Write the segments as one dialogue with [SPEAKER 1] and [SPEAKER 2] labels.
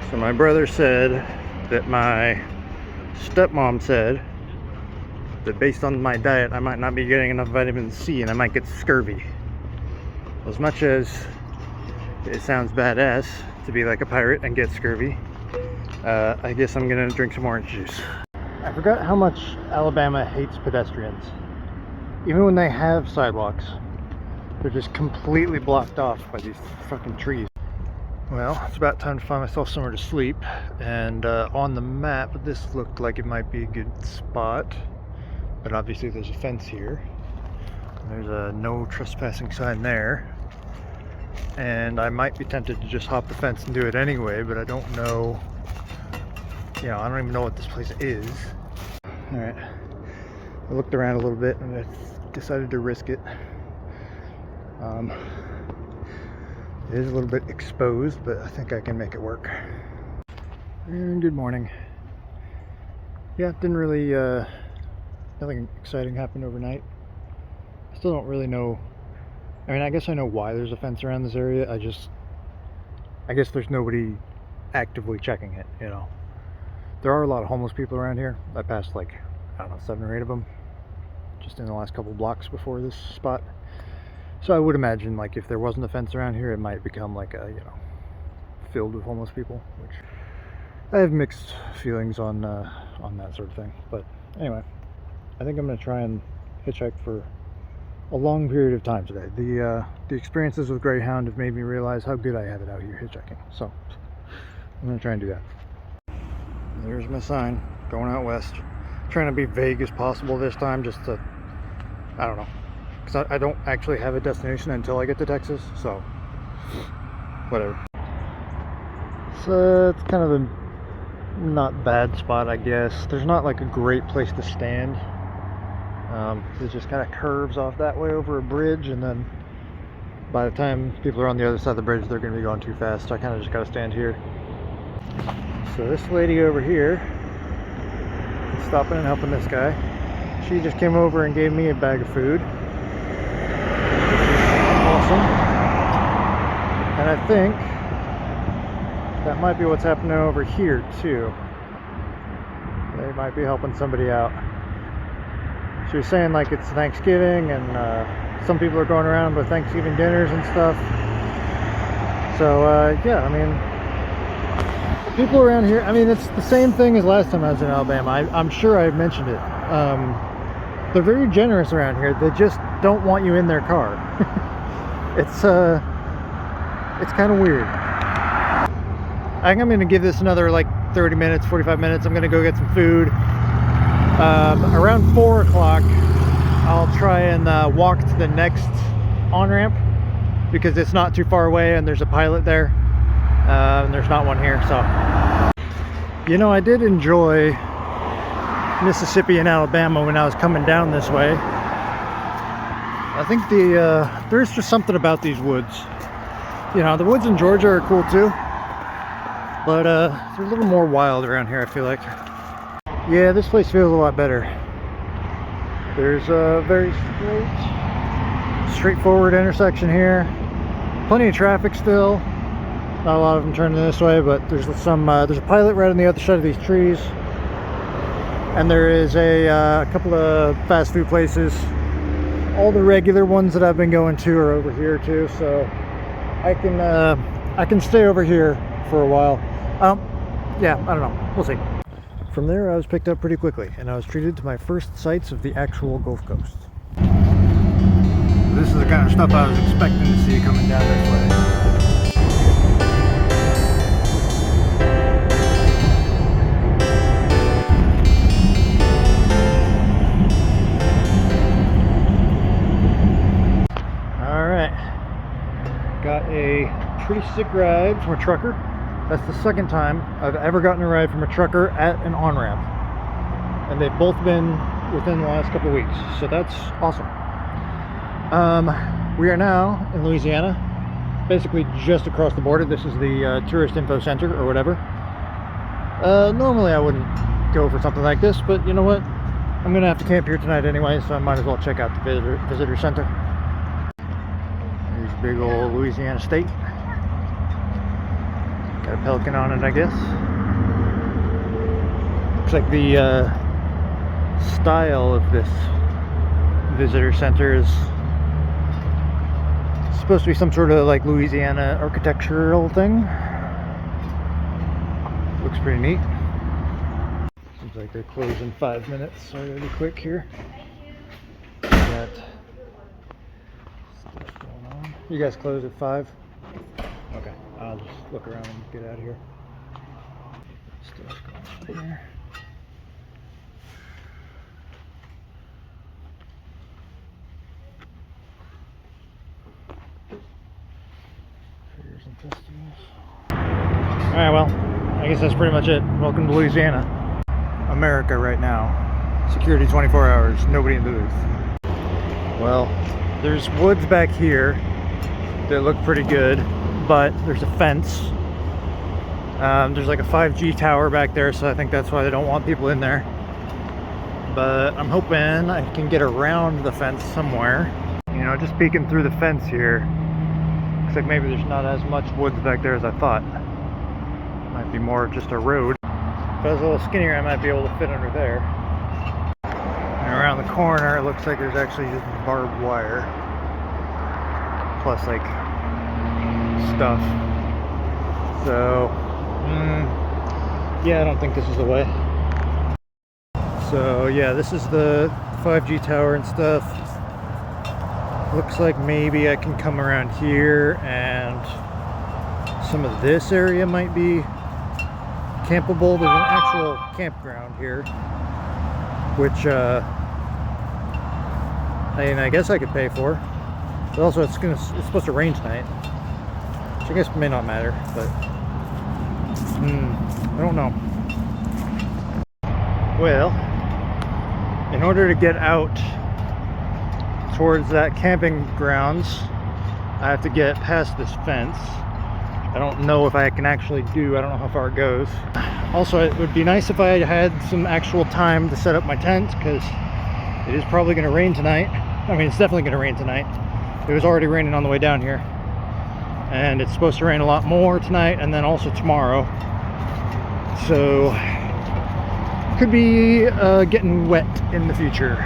[SPEAKER 1] So my brother said that my stepmom said that based on my diet, I might not be getting enough vitamin C and I might get scurvy. As much as it sounds badass to be like a pirate and get scurvy, I guess I'm gonna drink some orange juice. I forgot how much Alabama hates pedestrians. Even when they have sidewalks, they're just completely blocked off by these fucking trees. Well, it's about time to find myself somewhere to sleep, and on the map this looked like it might be a good spot, but obviously there's a fence here. There's a no trespassing sign there, and I might be tempted to just hop the fence and do it anyway, but I don't know, you know, I don't even know what this place is. Alright, I looked around a little bit and I decided to risk it. It is a little bit exposed, but I think I can make it work. And good morning. Yeah, didn't really, nothing exciting happened overnight. I still don't really know. I mean, I guess I know why there's a fence around this area. I guess there's nobody actively checking it, you know. There are a lot of homeless people around here. I passed like, I don't know, 7 or 8 of them just in the last couple blocks before this spot. So I would imagine, like, if there wasn't a fence around here, it might become like a, you know, filled with homeless people, which I have mixed feelings on that sort of thing. But anyway, I think I'm going to try and hitchhike for a long period of time today. The experiences with Greyhound have made me realize how good I have it out here hitchhiking. So I'm going to try and do that. There's my sign, going out west. Trying to be vague as possible this time, just to, I don't know. Because I don't actually have a destination until I get to Texas, so whatever. So it's kind of a not bad spot, I guess. There's not like a great place to stand. It just kind of curves off that way over a bridge, and then by the time people are on the other side of the bridge, they're going to be going too fast. So I kind of just got to stand here. So this lady over here is stopping and helping this guy. She just came over and gave me a bag of food. Awesome. And I think that might be what's happening over here too. They might be helping somebody out. She was saying like it's Thanksgiving and some people are going around with Thanksgiving dinners and stuff. So yeah, I mean, people around here, I mean, it's the same thing as last time I was in Alabama. I'm sure I mentioned it. They're very generous around here. They just don't want you in their car. It's kind of weird. I think I'm going to give this another like 30 minutes, 45 minutes. I'm going to go get some food. Around 4 o'clock, I'll try and walk to the next on-ramp because it's not too far away and there's a pilot there. And there's not one here, so. You know, I did enjoy Mississippi and Alabama when I was coming down this way. I think there's just something about these woods. You know, the woods in Georgia are cool too, but they're a little more wild around here, I feel like. Yeah, this place feels a lot better. There's a very straightforward intersection here. Plenty of traffic still. Not a lot of them turning this way, but there's a pilot right on the other side of these trees. And there is a couple of fast food places. All the regular ones that I've been going to are over here too, so I can stay over here for a while. Yeah, I don't know. We'll see. From there, I was picked up pretty quickly, and I was treated to my first sights of the actual Gulf Coast. This is the kind of stuff I was expecting to see coming down this way. Got a pretty sick ride from a trucker. That's the second time I've ever gotten a ride from a trucker at an on-ramp. And they've both been within the last couple of weeks. So that's awesome. We are now in Louisiana, basically just across the border. This is the tourist info center or whatever. Normally I wouldn't go for something like this, but you know what? I'm gonna have to camp here tonight anyway, so I might as well check out the visitor center. Big old Louisiana State. Got a pelican on it, I guess. Looks like the style of this visitor center is supposed to be some sort of like Louisiana architectural thing. Looks pretty neat. Seems like they're closed in 5 minutes, so I gotta be quick here. Got stuff going on. You guys close at 5? Okay, I'll just look around and get out of here. Stuff going on here. Fairs and festivals. Alright, well, I guess that's pretty much it. Welcome to Louisiana. America right now. Security 24 hours, nobody in the booth. Well, there's woods back here that look pretty good, but there's a fence. There's like a 5G tower back there, so I think that's why they don't want people in there. But I'm hoping I can get around the fence somewhere. You know, just peeking through the fence here, looks like maybe there's not as much woods back there as I thought. Might be more just a road. If I was a little skinnier, I might be able to fit under there. And around the corner, it looks like there's actually just barbed wire. Plus, like, stuff. So, yeah, I don't think this is the way. So, yeah, this is the 5G tower and stuff. Looks like maybe I can come around here, and some of this area might be campable. There's an actual campground here, which I mean, I guess I could pay for. But also it's supposed to rain tonight, which I guess may not matter, but I don't know. Well, in order to get out towards that camping grounds, I have to get past this fence. I don't know if I can actually I don't know how far it goes. Also, it would be nice if I had some actual time to set up my tent, because it is probably going to rain tonight. I mean, it's definitely going to rain tonight. It was already raining on the way down here, and it's supposed to rain a lot more tonight and then also tomorrow. So could be getting wet in the future.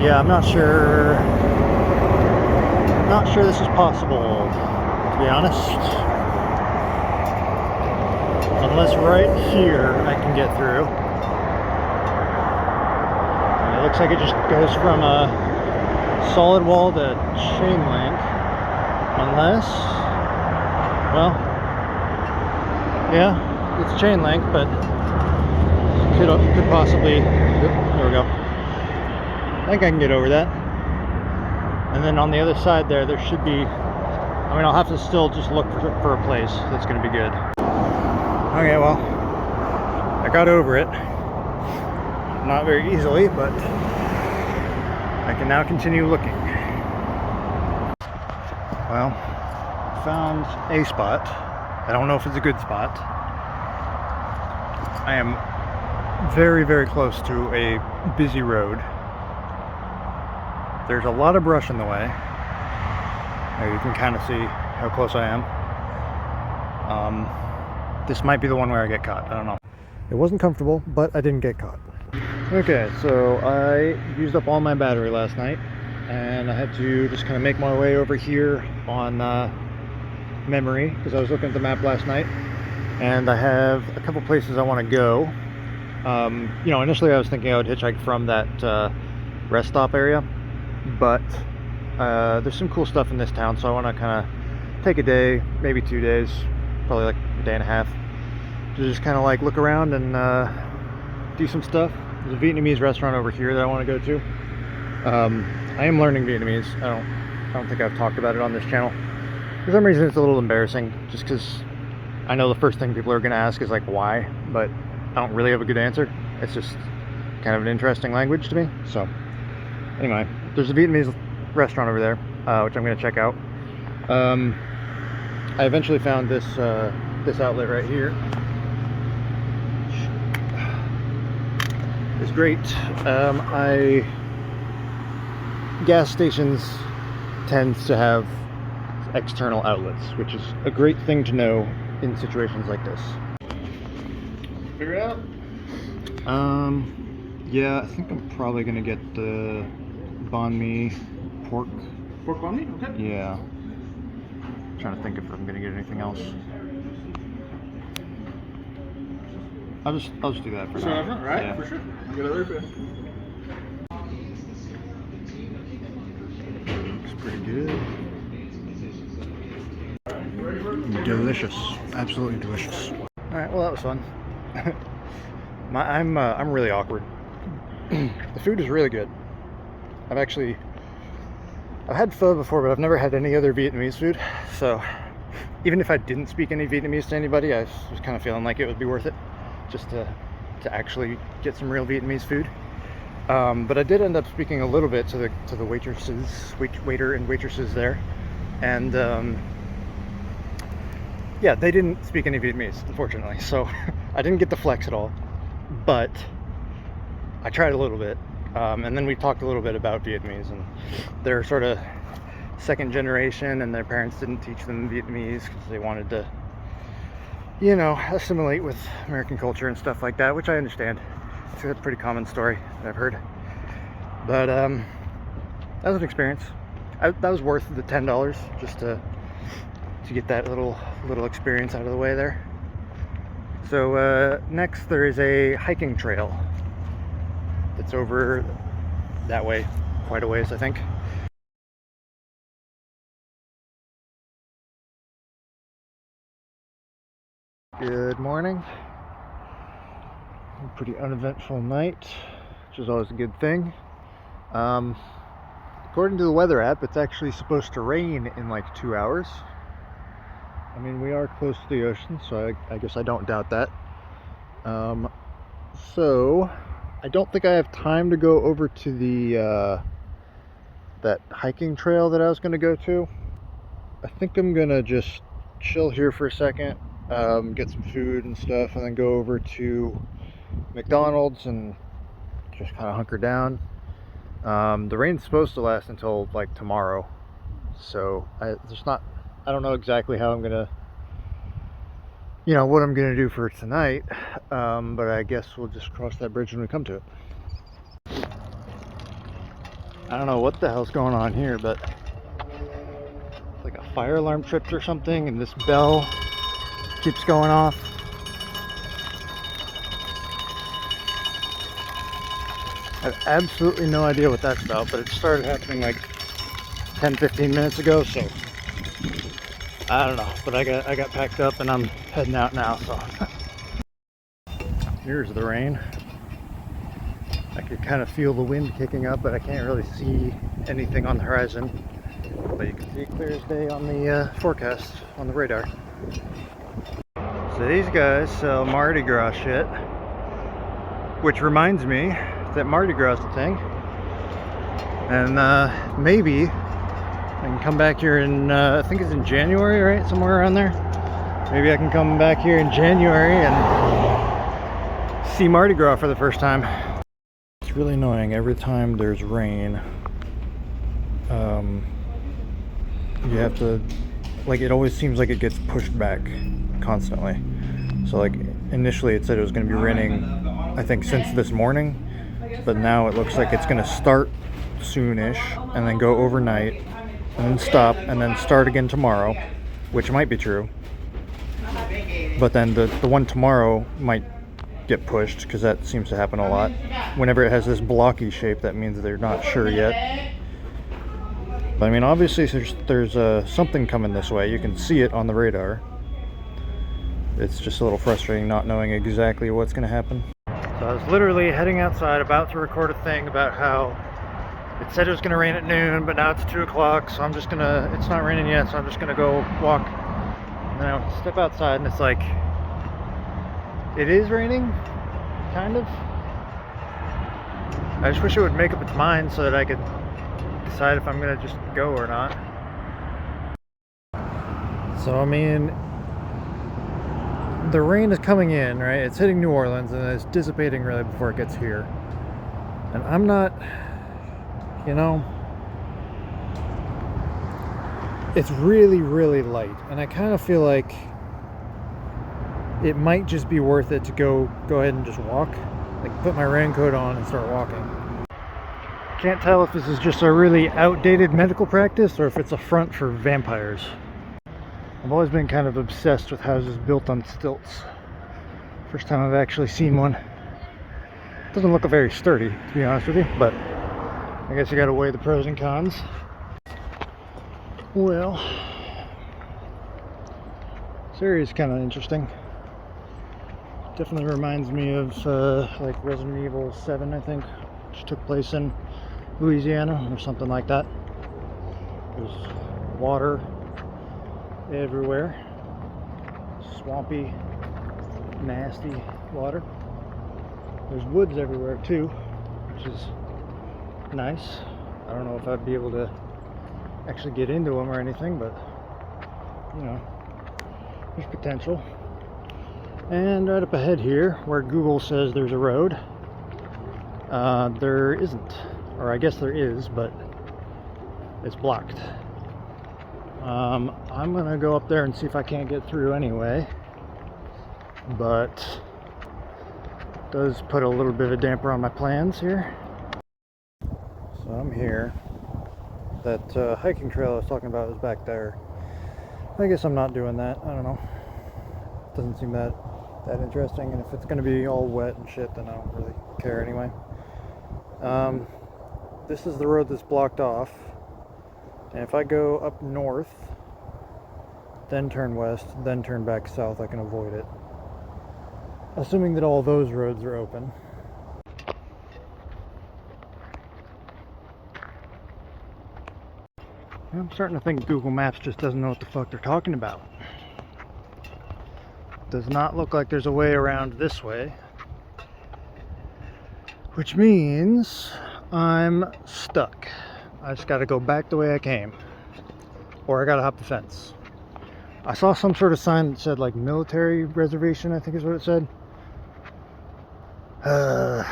[SPEAKER 1] Yeah, I'm not sure this is possible, to be honest. Unless right here I can get through. And it looks like it just goes from a solid wall to chain link. Unless, well, yeah, it's chain link, but could possibly, there we go. I think I can get over that. And then on the other side there should be, I mean, I'll have to still just look for a place that's going to be good. Okay, well, I got over it. Not very easily, but I can now continue looking. Well, found a spot. I don't know if it's a good spot. I am very, very close to a busy road. There's a lot of brush in the way. You can kind of see how close I am. This might be the one where I get caught. I don't know. It wasn't comfortable, but I didn't get caught. Okay, so I used up all my battery last night, and I had to just kind of make my way over here on memory, because I was looking at the map last night, and I have a couple places I want to go. You know, initially I was thinking I would hitchhike from that rest stop area, but there's some cool stuff in this town, so I want to kind of take a day, maybe 2 days, probably like a day and a half, to just kind of like look around and do some stuff. There's a Vietnamese restaurant over here that I want to go to. I am learning Vietnamese. I don't think I've talked about it on this channel. For some reason it's a little embarrassing, just because I know the first thing people are going to ask is like why, but I don't really have a good answer. It's just kind of an interesting language to me. So anyway, there's a Vietnamese restaurant over there, which I'm going to check out. I eventually found this this outlet right here. It's great. Gas stations tends to have external outlets, which is a great thing to know in situations like this.
[SPEAKER 2] Figure it out?
[SPEAKER 1] Yeah, I think I'm probably gonna get the banh mi pork.
[SPEAKER 2] Pork banh mi? Okay.
[SPEAKER 1] Yeah. I'm trying to think if I'm gonna get anything else. I'll just do that for now.
[SPEAKER 2] All right,
[SPEAKER 1] yeah.
[SPEAKER 2] For sure. I'll get it ready for you.
[SPEAKER 1] Looks pretty good. Delicious, absolutely delicious. All right, well that was fun. I'm really awkward. The food is really good. I've had pho before, but I've never had any other Vietnamese food. So even if I didn't speak any Vietnamese to anybody, I was kind of feeling like it would be worth it just to actually get some real Vietnamese food. But I did end up speaking a little bit to the waiter and waitresses there, and yeah, they didn't speak any Vietnamese, unfortunately. So I didn't get the flex at all, but I tried a little bit. And then we talked a little bit about Vietnamese, and they're sort of second generation, and their parents didn't teach them Vietnamese because they wanted to, you know, assimilate with American culture and stuff like that, which I understand. It's a pretty common story that I've heard. But that was an experience. That was worth the $10 just to get that little experience out of the way there. So next there is a hiking trail that's over that way quite a ways, I think. Good morning. A pretty uneventful night, which is always a good thing. According to the weather app, it's actually supposed to rain in like 2 hours. I mean, we are close to the ocean, so I guess I don't doubt that. So I don't think I have time to go over to the that hiking trail that I was going to go to. I think I'm gonna just chill here for a second, get some food and stuff, and then go over to McDonald's and just kind of hunker down. The rain's supposed to last until like tomorrow, so I don't know exactly how I'm gonna, you know, what I'm gonna do for tonight, but I guess we'll just cross that bridge when we come to it. I don't know what the hell's going on here, but it's like a fire alarm tripped or something, and this bell keeps going off. I have absolutely no idea what that's about, but it started happening like 10-15 minutes ago, so I don't know. But I got packed up and I'm heading out now, so here's the rain. I could kind of feel the wind kicking up, but I can't really see anything on the horizon. But you can see it clear as day on the forecast on the radar. So these guys sell Mardi Gras shit, which reminds me that Mardi Gras is a thing, and maybe I can come back here in I think it's in January, right, somewhere around there. Maybe I can come back here in January and see Mardi Gras for the first time. It's really annoying every time there's rain. You have to, like, it always seems like it gets pushed back constantly. So like initially it said it was going to be raining, I think, since this morning, but now it looks like it's going to start soonish and then go overnight and then stop and then start again tomorrow, which might be true. But then the one tomorrow might get pushed, because that seems to happen a lot. Whenever it has this blocky shape, that means they're not sure yet. But I mean, obviously there's something coming this way. You can see it on the radar. It's just a little frustrating not knowing exactly what's going to happen. So I was literally heading outside, about to record a thing about how it said it was going to rain at noon, but now it's 2 o'clock, so I'm just going to, it's not raining yet, so I'm just going to go walk. And then I step outside and it's like, it is raining, kind of. I just wish it would make up its mind so that I could decide if I'm going to just go or not. So I mean, the rain is coming in, right? It's hitting New Orleans and it's dissipating really before it gets here. And I'm not, you know, it's really, really light. And I kind of feel like it might just be worth it to go ahead and just walk. Like put my raincoat on and start walking. Can't tell if this is just a really outdated medical practice or if it's a front for vampires. I've always been kind of obsessed with houses built on stilts. First time I've actually seen one. Doesn't look very sturdy, to be honest with you, but I guess you gotta weigh the pros and cons. Well, this area is kind of interesting. Definitely reminds me of like Resident Evil 7, I think, which took place in Louisiana or something like that. There's water everywhere, swampy, nasty water. There's woods everywhere too, which is nice. I don't know if I'd be able to actually get into them or anything, but you know, there's potential. And right up ahead here, where Google says there's a road, there isn't. Or I guess there is, but it's blocked. I'm gonna go up there and see if I can't get through anyway, but it does put a little bit of a damper on my plans here. So I'm here. That hiking trail I was talking about is back there. I guess I'm not doing that. I don't know. Doesn't seem that interesting, and if it's gonna be all wet and shit, then I don't really care anyway. This is the road that's blocked off, and if I go up north, then turn west, then turn back south, I can avoid it. Assuming that all those roads are open. I'm starting to think Google Maps just doesn't know what the fuck they're talking about. Does not look like there's a way around this way, which means I'm stuck. I just gotta go back the way I came, or I gotta hop the fence. I saw some sort of sign that said like military reservation, I think is what it said. I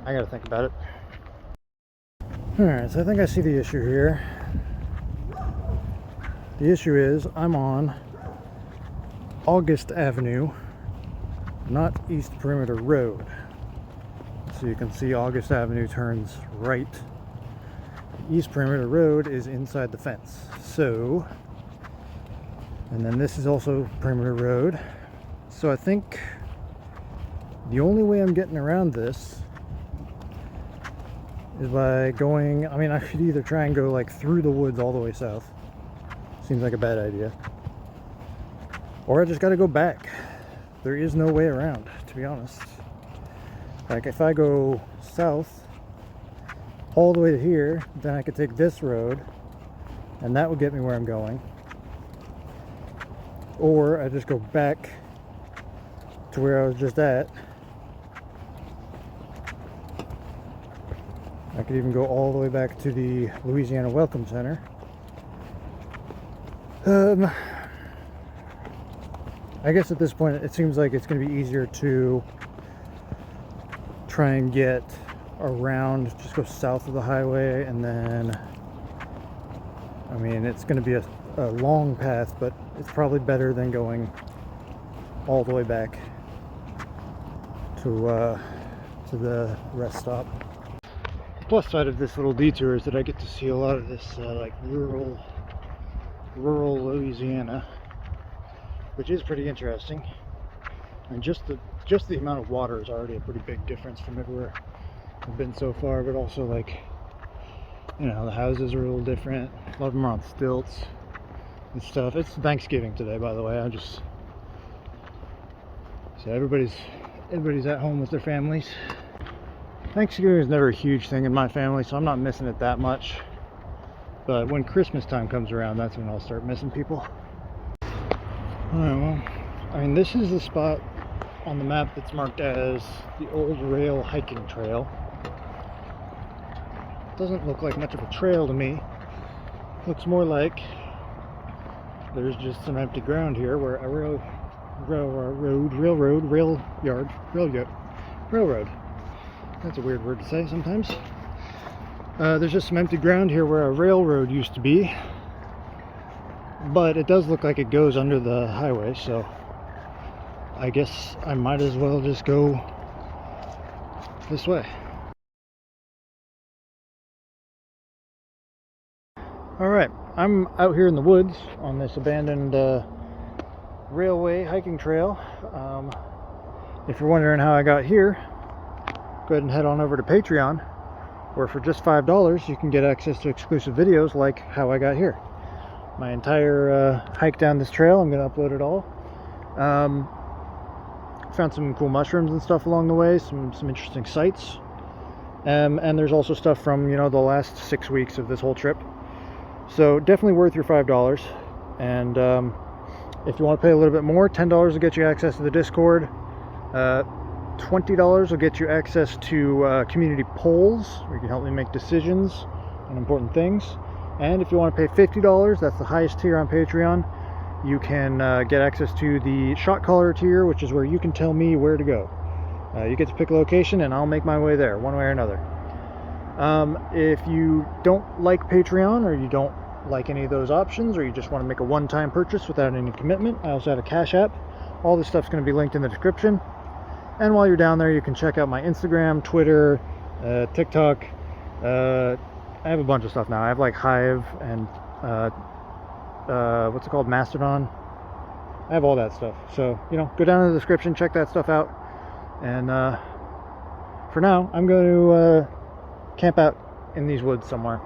[SPEAKER 1] gotta think about it. Alright, so I think I see the issue here. The issue is I'm on August Avenue, not East Perimeter Road. So you can see August Avenue turns right. East Perimeter Road is inside the fence. So, and then this is also Perimeter Road. So I think the only way I'm getting around this is by going, I mean, I should either try and go like through the woods all the way south. Seems like a bad idea. Or I just gotta go back. There is no way around, to be honest. Like if I go south all the way to here, then I could take this road and that would get me where I'm going. Or I just go back to where I was just at. I could even go all the way back to the Louisiana Welcome Center. I guess at this point it seems like it's going to be easier to try and get around, just go south of the highway, and then, I mean, it's going to be a long path, but it's probably better than going all the way back to the rest stop. The plus side of this little detour is that I get to see a lot of this like rural Louisiana, which is pretty interesting. And just the amount of water is already a pretty big difference from everywhere I've been so far, but also, like, you know, the houses are a little different. A lot of them are on stilts and stuff. It's Thanksgiving today, by the way. So everybody's at home with their families. Thanksgiving is never a huge thing in my family, so I'm not missing it that much. But when Christmas time comes around, that's when I'll start missing people. Alright, well, I mean, this is the spot on the map that's marked as the Old Rail Hiking Trail. Doesn't look like much of a trail to me. Looks more like there's just some empty ground here where a railroad. That's a weird word to say sometimes. There's just some empty ground here where a railroad used to be. but it does look like it goes under the highway, so I guess I might as well just go this way. Alright, I'm out here in the woods on this abandoned railway hiking trail. If you're wondering how I got here, go ahead and head on over to Patreon, where for just $5 you can get access to exclusive videos like how I got here. My entire hike down this trail, I'm going to upload it all. Found some cool mushrooms and stuff along the way, some interesting sights. And there's also stuff from, you know, the last 6 weeks of this whole trip. So definitely worth your $5. And if you want to pay a little bit more, $10 will get you access to the Discord. $20 will get you access to community polls, where you can help me make decisions on important things. And if you want to pay $50, that's the highest tier on Patreon, you can get access to the shot caller tier, which is where you can tell me where to go. You get to pick a location and I'll make my way there, one way or another. If you don't like Patreon, or you don't like any of those options, or you just want to make a one-time purchase without any commitment, I also have a Cash App. All this stuff's going to be linked in the description. And while you're down there, you can check out my Instagram, Twitter, TikTok. I have a bunch of stuff now. I have like Hive and what's it called, Mastodon. I have all that stuff. So, you know, go down in the description, check that stuff out. And for now, I'm going to camp out in these woods somewhere.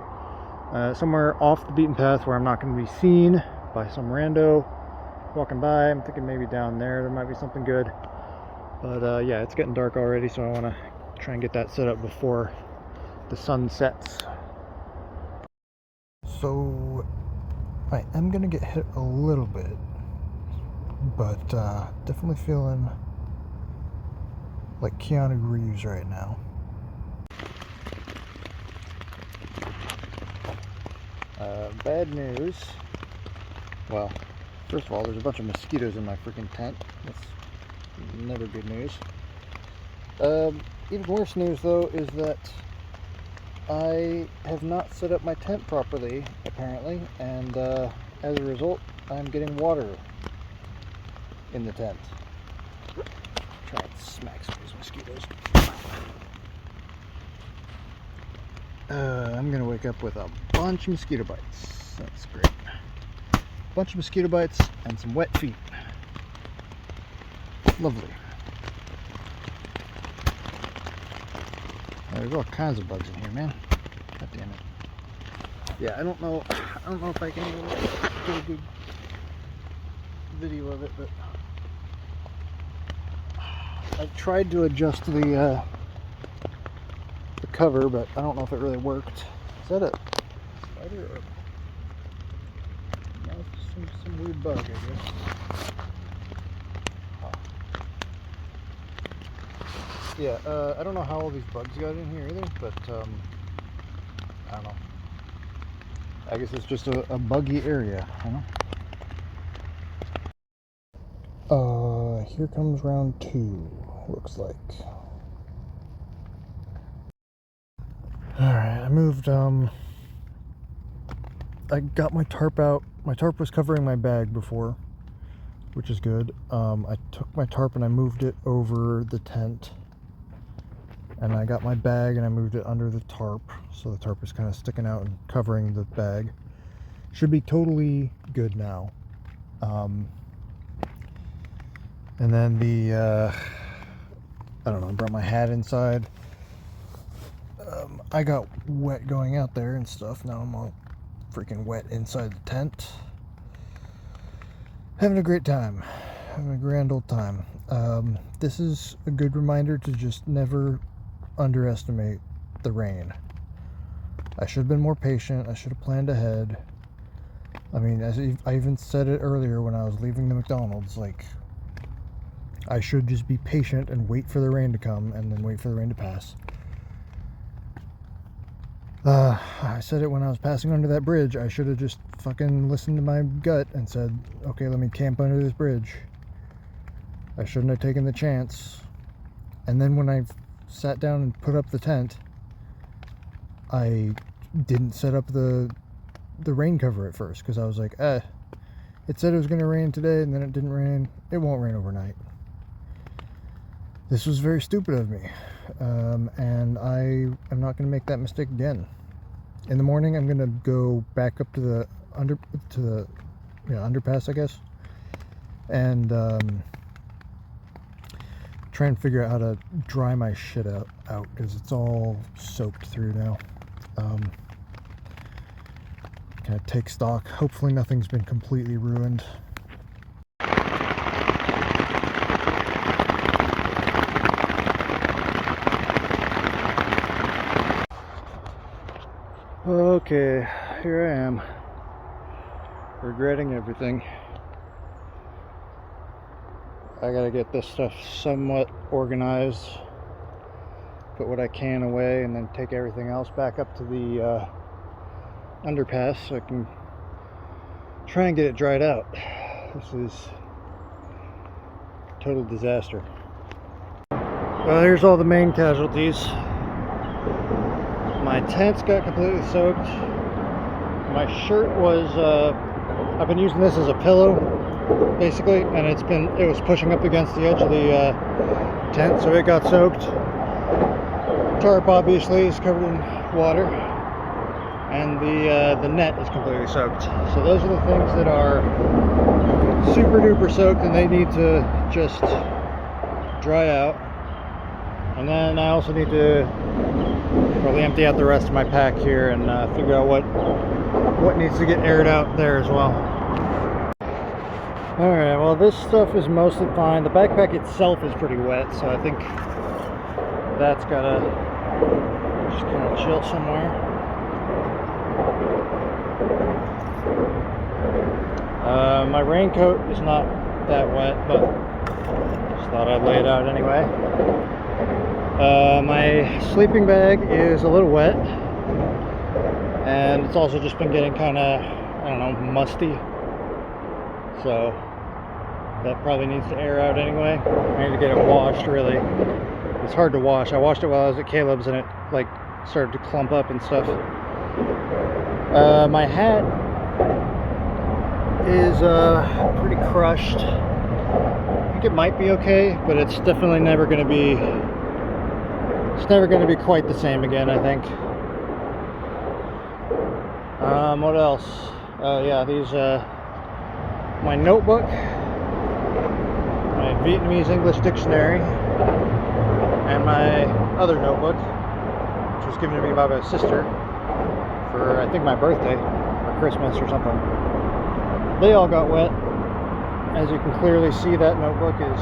[SPEAKER 1] Somewhere off the beaten path where I'm not going to be seen by some rando walking by. I'm thinking maybe down there might be something good. But yeah, it's getting dark already, so I want to try and get that set up before the sun sets. So I am going to get hit a little bit, but definitely feeling like Keanu Reeves right now. Bad news. Well, first of all, there's a bunch of mosquitoes in my freaking tent. That's never good news. Even worse news, though, is that I have not set up my tent properly, apparently, and as a result, I'm getting water in the tent. Try and smack some of these mosquitoes. I'm gonna wake up with a bunch of mosquito bites. That's great. A bunch of mosquito bites and some wet feet. Lovely. There's all kinds of bugs in here, man. God damn it. Yeah, I don't know if I can even get a good video of it, but I've tried to adjust the cover, but I don't know if it really worked. Is that a spider or no, some weird bug, I guess. Yeah, I don't know how all these bugs got in here either, but I don't know. I guess it's just a buggy area, you know? Here comes round 2, looks like. Alright, I moved, I got my tarp out. My tarp was covering my bag before, which is good. I took my tarp and I moved it over the tent. And I got my bag and I moved it under the tarp, so the tarp is kind of sticking out and covering the bag. Should be totally good now. And then the, I don't know, I brought my hat inside. I got wet going out there and stuff. Now I'm all freaking wet inside the tent. Having a great time. Having a grand old time. This is a good reminder to just never underestimate the rain. I should have been more patient. I should have planned ahead. I mean, as I even said it earlier when I was leaving the McDonald's, like, I should just be patient and wait for the rain to come and then wait for the rain to pass. I said it when I was passing under that bridge. I should have just fucking listened to my gut and said, okay, let me camp under this bridge. I shouldn't have taken the chance. And then when I sat down and put up the tent, I didn't set up the rain cover at first, because I was like, It said it was going to rain today, and then it didn't rain. It won't rain overnight. This was very stupid of me, and I am not going to make that mistake again. In the morning, I'm going to go back up to the underpass, I guess, and try and figure out how to dry my shit out because it's all soaked through now. Kind of take stock. Hopefully nothing's been completely ruined. Okay, here I am, regretting everything. I gotta get this stuff somewhat organized, put what I can away, and then take everything else back up to the underpass so I can try and get it dried out. This is a total disaster. Well, here's all the main casualties. My tents got completely soaked. My shirt was, I've been using this as a pillow, basically, and it was pushing up against the edge of the tent, so it got soaked. Tarp obviously is covered in water, and the net is completely soaked. So those are the things that are super duper soaked, and they need to just dry out. And then I also need to probably empty out the rest of my pack here and figure out what needs to get aired out there as well. Alright, well, this stuff is mostly fine. The backpack itself is pretty wet, so I think that's gotta just kind of chill somewhere. My raincoat is not that wet, but just thought I'd lay it out anyway. My sleeping bag is a little wet, and it's also just been getting kind of, I don't know, musty, so that probably needs to air out anyway. I need to get it washed, really. It's hard to wash. I washed it while I was at Caleb's, and it like started to clump up and stuff. My hat is pretty crushed. I think it might be okay, but it's definitely never going to be quite the same again, I think. What else? Yeah, these my notebook, my Vietnamese English dictionary, and my other notebook, which was given to me by my sister for, I think, my birthday or Christmas or something. They all got wet. As you can clearly see, that notebook is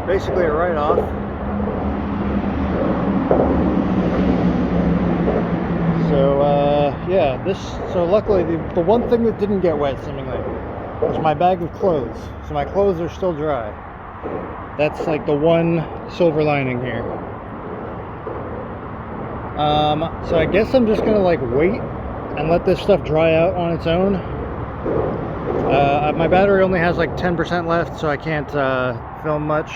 [SPEAKER 1] basically a write-off. So yeah, so luckily the one thing that didn't get wet seemingly was my bag of clothes. So my clothes are still dry. That's like the one silver lining here. So I guess I'm just gonna like wait and let this stuff dry out on its own. My battery only has like 10% left, so I can't film much.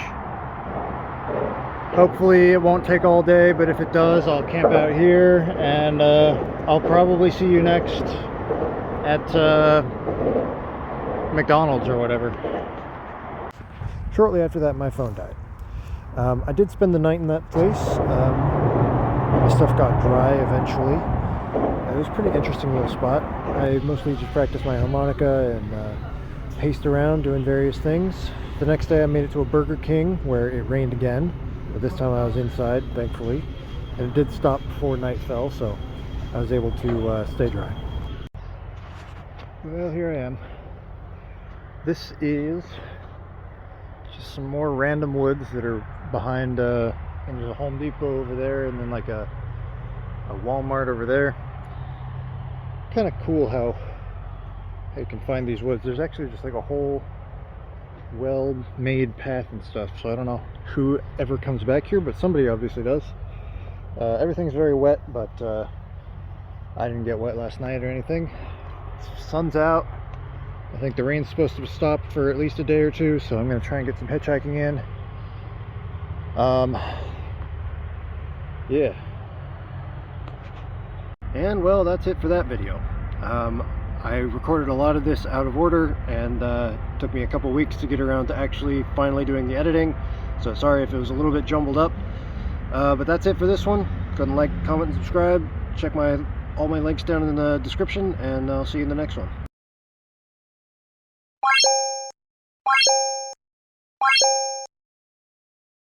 [SPEAKER 1] Hopefully it won't take all day, but if it does, I'll camp out here, and I'll probably see you next at McDonald's or whatever. Shortly after that, my phone died. I did spend the night in that place. My stuff got dry eventually. It was a pretty interesting little spot. I mostly just practiced my harmonica and paced around doing various things. The next day I made it to a Burger King where it rained again. But this time I was inside, thankfully, and it did stop before night fell, so I was able to stay dry. Well, here I am. This is just some more random woods that are behind, and there's a Home Depot over there, and then like a Walmart over there. Kind of cool how you can find these woods. There's actually just like a whole well-made path and stuff, so I don't know who ever comes back here, but somebody obviously does. Everything's very wet, but I didn't get wet last night or anything. Sun's out. I think the rain's supposed to stop for at least a day or two, so I'm going to try and get some hitchhiking in. Yeah. And well, that's it for that video. I recorded a lot of this out of order, and took me a couple weeks to get around to actually finally doing the editing, so sorry if it was a little bit jumbled up. But that's it for this one. Go ahead and like, comment, and subscribe. Check all my links down in the description, and I'll see you in the next one.